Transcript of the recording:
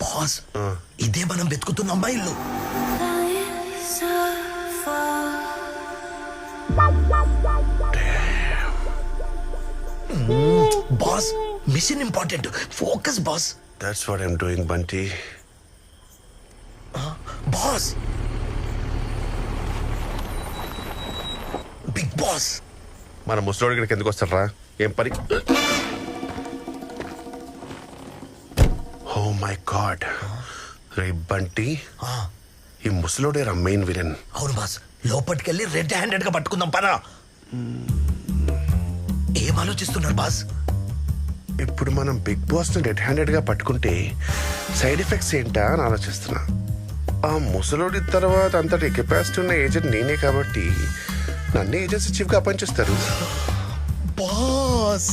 Boss ఇదే మనం వెతుకుతున్న అమ్మాయిలు. Boss mission important, focus boss. That's what I'm doing Bunty. Boss big boss. మన ముసలోడి ఇక్కడికి ఎందుకు వస్తారా? ఏం పని? ఓ మై గాడ్, రే బంటి, ఈ ముసలోడేరా మెయిన్ విలన్. అవును బాస్, లోపలికెళ్ళి రెడ్ హ్యాండెడ్ గా పట్టుకుందాం పరా. ఏం ఆలోచిస్తున్నారు బాస్? ఇప్పుడు మనం బిగ్ బాస్ ని రెడ్ హ్యాండెడ్ గా పట్టుకుంటే సైడ్ ఎఫెక్ట్స్ ఏంటా అని ఆలోచిస్తున్నా. ఆ ముసలోడి తర్వాత అంతటి కెపాసిటీ ఉన్న ఏజెంట్ నేనే కాబట్టి నన్నే ఏజెన్సీ చీఫ్ గా అపాయింట్ చేస్తారు. బాస్